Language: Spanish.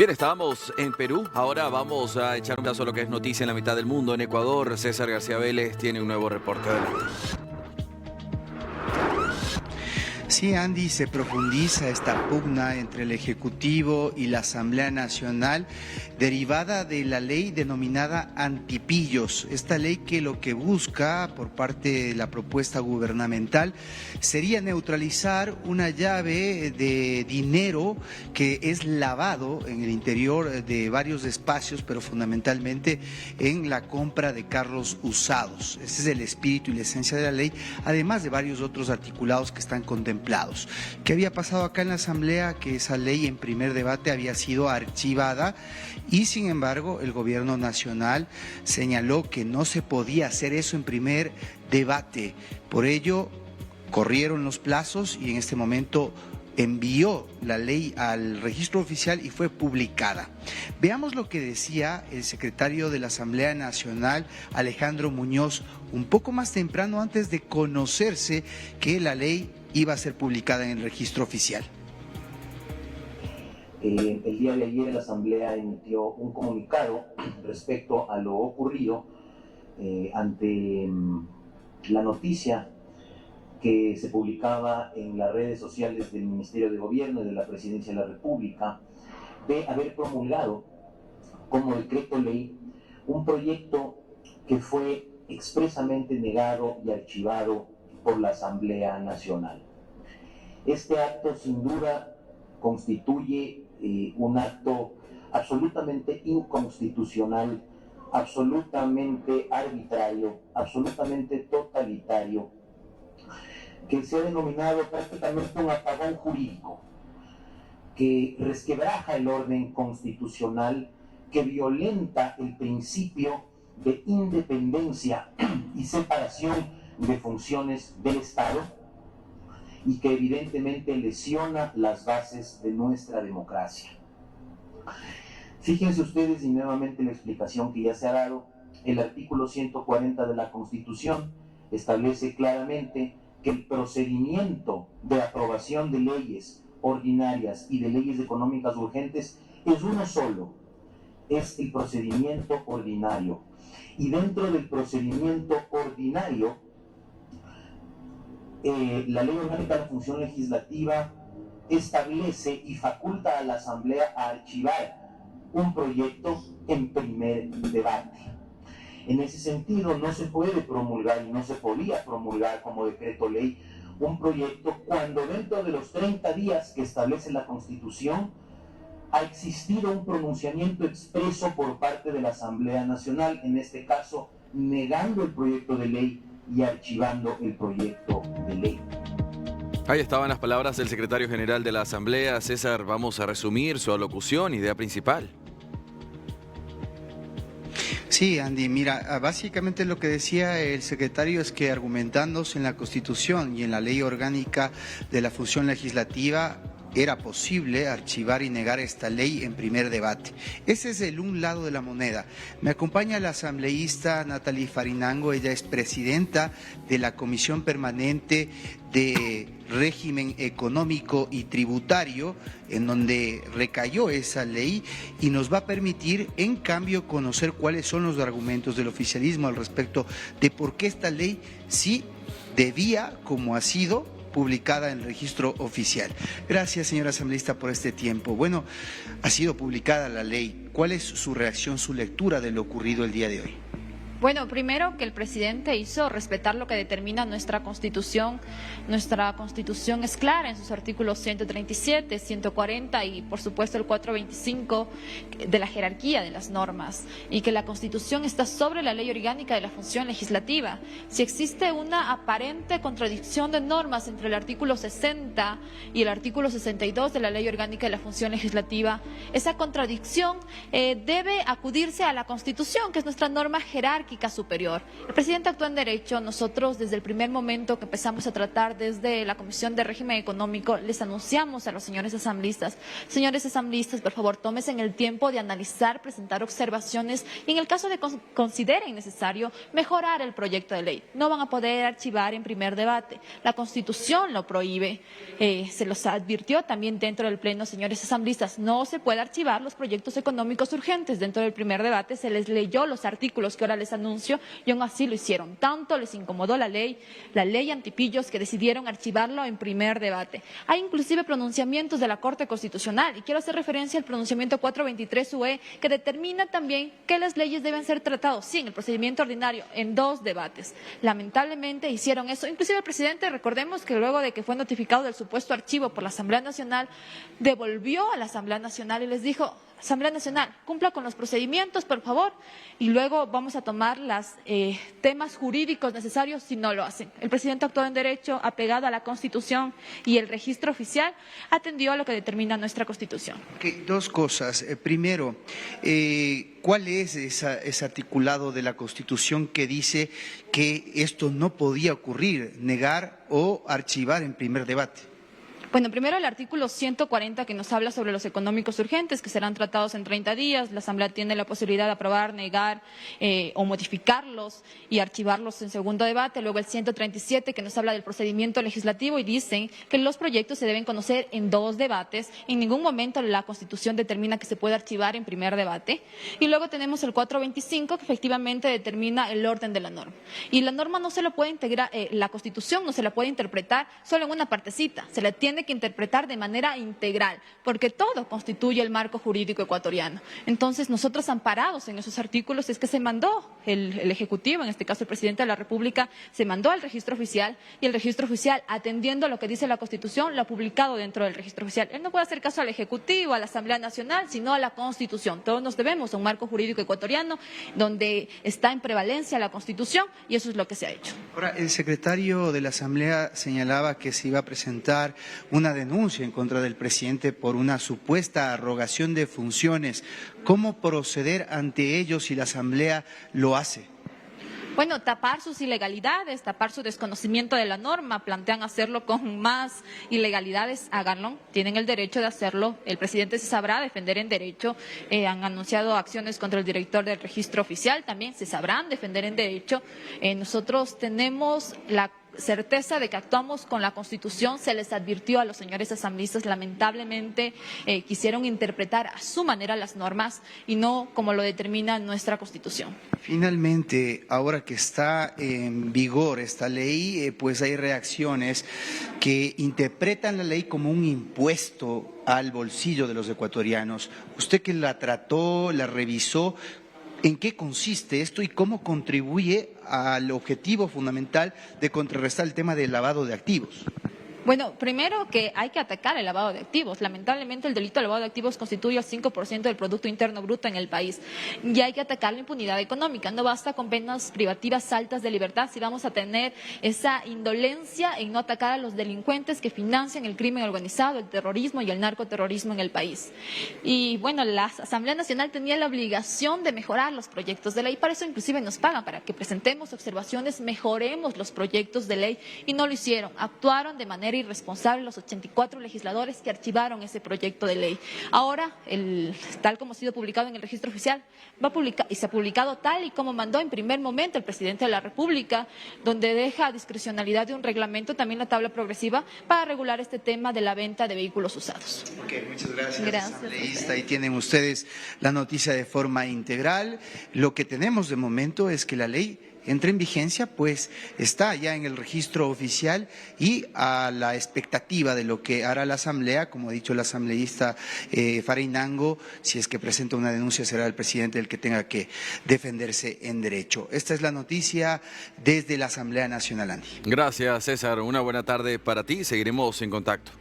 Bien, estábamos en Perú, ahora vamos a echar un vistazo a lo que es noticia en la mitad del mundo. En Ecuador, César García Vélez tiene un nuevo reporte. Adelante. Sí, Andy, se profundiza esta pugna entre el Ejecutivo y la Asamblea Nacional derivada de la ley denominada antipillos. Esta ley que lo que busca por parte de la propuesta gubernamental sería neutralizar una llave de dinero que es lavado en el interior de varios espacios, pero fundamentalmente en la compra de carros usados. Ese es el espíritu y la esencia de la ley, además de varios otros articulados que están contemplados. ¿Qué había pasado acá en la Asamblea? Que esa ley en primer debate había sido archivada y sin embargo el gobierno nacional señaló que no se podía hacer eso en primer debate. Por ello corrieron los plazos y en este momento envió la ley al registro oficial y fue publicada. Veamos lo que decía el secretario de la Asamblea Nacional, Alejandro Muñoz, un poco más temprano antes de conocerse que la ley iba a ser publicada en el registro oficial. El día de ayer la Asamblea emitió un comunicado respecto a lo ocurrido ante la noticia que se publicaba en las redes sociales del Ministerio de Gobierno y de la Presidencia de la República de haber promulgado como decreto ley un proyecto que fue expresamente negado y archivado por la Asamblea Nacional. Este acto sin duda constituye un acto absolutamente inconstitucional, absolutamente arbitrario, absolutamente totalitario, que se ha denominado prácticamente un apagón jurídico, que resquebraja el orden constitucional, que violenta el principio de independencia y separación de funciones del Estado y que evidentemente lesiona las bases de nuestra democracia. Fíjense ustedes, y nuevamente la explicación que ya se ha dado, el artículo 140 de la Constitución establece claramente que el procedimiento de aprobación de leyes ordinarias y de leyes económicas urgentes es uno solo, es el procedimiento ordinario. Y dentro del procedimiento ordinario, la Ley Orgánica de la Función Legislativa establece y faculta a la Asamblea a archivar un proyecto en primer debate. En ese sentido, no se puede promulgar y no se podía promulgar como decreto ley un proyecto cuando dentro de los 30 días que establece la Constitución ha existido un pronunciamiento expreso por parte de la Asamblea Nacional, en este caso negando el proyecto de ley y archivando el proyecto de ley. Ahí estaban las palabras del secretario general de la Asamblea. César, vamos a resumir su alocución, idea principal. Sí, Andy, mira, básicamente lo que decía el secretario es que argumentándose en la Constitución y en la Ley Orgánica de la Función Legislativa era posible archivar y negar esta ley en primer debate. Ese es el un lado de la moneda. Me acompaña la asambleísta Natalie Farinango, ella es presidenta de la Comisión Permanente de Régimen Económico y Tributario, en donde recayó esa ley y nos va a permitir, en cambio, conocer cuáles son los argumentos del oficialismo al respecto de por qué esta ley sí debía, como ha sido, publicada en el registro oficial. Gracias, señora asambleísta, por este tiempo. Bueno, ha sido publicada la ley. ¿Cuál es su reacción, su lectura de lo ocurrido el día de hoy? Bueno, primero que el presidente hizo respetar lo que determina nuestra Constitución. Nuestra Constitución es clara en sus artículos 137, 140 y, por supuesto, el 425 de la jerarquía de las normas, y que la Constitución está sobre la Ley Orgánica de la Función Legislativa. Si existe una aparente contradicción de normas entre el artículo 60 y el artículo 62 de la Ley Orgánica de la Función Legislativa, esa contradicción debe acudirse a la Constitución, que es nuestra norma jerárquica jerárquica superior. El presidente actuó en derecho. Nosotros desde el primer momento que empezamos a tratar desde la Comisión de Régimen Económico les anunciamos a los señores asambleístas, por favor, tómense el tiempo de analizar, presentar observaciones y en el caso de que consideren necesario mejorar el proyecto de ley. No van a poder archivar en primer debate. La Constitución lo prohíbe. Se los advirtió también dentro del Pleno, señores asambleístas, no se puede archivar los proyectos económicos urgentes. Dentro del primer debate se les leyó los artículos que ahora les anuncio y aún así lo hicieron. Tanto les incomodó la ley antipillos, que decidieron archivarlo en primer debate. Hay inclusive pronunciamientos de la Corte Constitucional y quiero hacer referencia al pronunciamiento 423 UE que determina también que las leyes deben ser tratadas, sí, en el procedimiento ordinario, en 2 debates. Lamentablemente hicieron eso. Inclusive el presidente, recordemos que luego de que fue notificado del supuesto archivo por la Asamblea Nacional, devolvió a la Asamblea Nacional y les dijo: Asamblea Nacional, cumpla con los procedimientos, por favor, y luego vamos a tomar los temas jurídicos necesarios si no lo hacen. El presidente actuó en derecho, apegado a la Constitución y el registro oficial, atendió a lo que determina nuestra Constitución. Okay, 2 cosas. Primero, ¿cuál es ese articulado de la Constitución que dice que esto no podía ocurrir, negar o archivar en primer debate? Bueno, primero el artículo 140 que nos habla sobre los económicos urgentes que serán tratados en 30 días. La Asamblea tiene la posibilidad de aprobar, negar o modificarlos y archivarlos en segundo debate. Luego el 137 que nos habla del procedimiento legislativo y dicen que los proyectos se deben conocer en 2 debates. En ningún momento la Constitución determina que se puede archivar en primer debate. Y luego tenemos el 425 que efectivamente determina el orden de la norma. Y la norma no se la puede integrar, la Constitución no se la puede interpretar solo en una partecita. Se la tiene que interpretar de manera integral, porque todo constituye el marco jurídico ecuatoriano. Entonces, nosotros amparados en esos artículos es que se mandó el Ejecutivo, en este caso el Presidente de la República, se mandó al registro oficial y el registro oficial, atendiendo a lo que dice la Constitución, lo ha publicado dentro del registro oficial. Él no puede hacer caso al Ejecutivo, a la Asamblea Nacional, sino a la Constitución. Todos nos debemos a un marco jurídico ecuatoriano donde está en prevalencia la Constitución y eso es lo que se ha hecho. Ahora, el secretario de la Asamblea señalaba que se iba a presentar una denuncia en contra del presidente por una supuesta arrogación de funciones. ¿Cómo proceder ante ellos si la Asamblea lo hace? Bueno, tapar sus ilegalidades, tapar su desconocimiento de la norma, plantean hacerlo con más ilegalidades, háganlo, tienen el derecho de hacerlo, el presidente se sabrá defender en derecho, han anunciado acciones contra el director del registro oficial, también se sabrán defender en derecho. Nosotros tenemos la certeza de que actuamos con la Constitución. Se les advirtió a los señores asambleístas, lamentablemente quisieron interpretar a su manera las normas y no como lo determina nuestra Constitución. Finalmente, ahora que está en vigor esta ley, pues hay reacciones que interpretan la ley como un impuesto al bolsillo de los ecuatorianos. Usted que la trató, la revisó, ¿en qué consiste esto y cómo contribuye al objetivo fundamental de contrarrestar el tema del lavado de activos? Bueno, primero que hay que atacar el lavado de activos. Lamentablemente el delito de lavado de activos constituye el 5% del Producto Interno Bruto en el país. Y hay que atacar la impunidad económica. No basta con penas privativas altas de libertad si vamos a tener esa indolencia en no atacar a los delincuentes que financian el crimen organizado, el terrorismo y el narcoterrorismo en el país. Y bueno, la Asamblea Nacional tenía la obligación de mejorar los proyectos de ley. Para eso inclusive nos pagan, para que presentemos observaciones, mejoremos los proyectos de ley y no lo hicieron. Actuaron de manera irresponsable los 84 legisladores que archivaron ese proyecto de ley. Ahora, tal como ha sido publicado en el registro oficial, y se ha publicado tal y como mandó en primer momento el presidente de la República, donde deja a discrecionalidad de un reglamento también la tabla progresiva para regular este tema de la venta de vehículos usados. Okay, muchas gracias. Asambleísta. Ahí tienen ustedes la noticia de forma integral. Lo que tenemos de momento es que la ley entre en vigencia, pues está ya en el registro oficial y a la expectativa de lo que hará la Asamblea, como ha dicho el asambleísta Farinango, si es que presenta una denuncia será el presidente el que tenga que defenderse en derecho. Esta es la noticia desde la Asamblea Nacional, Andy. Gracias, César. Una buena tarde para ti. Seguiremos en contacto.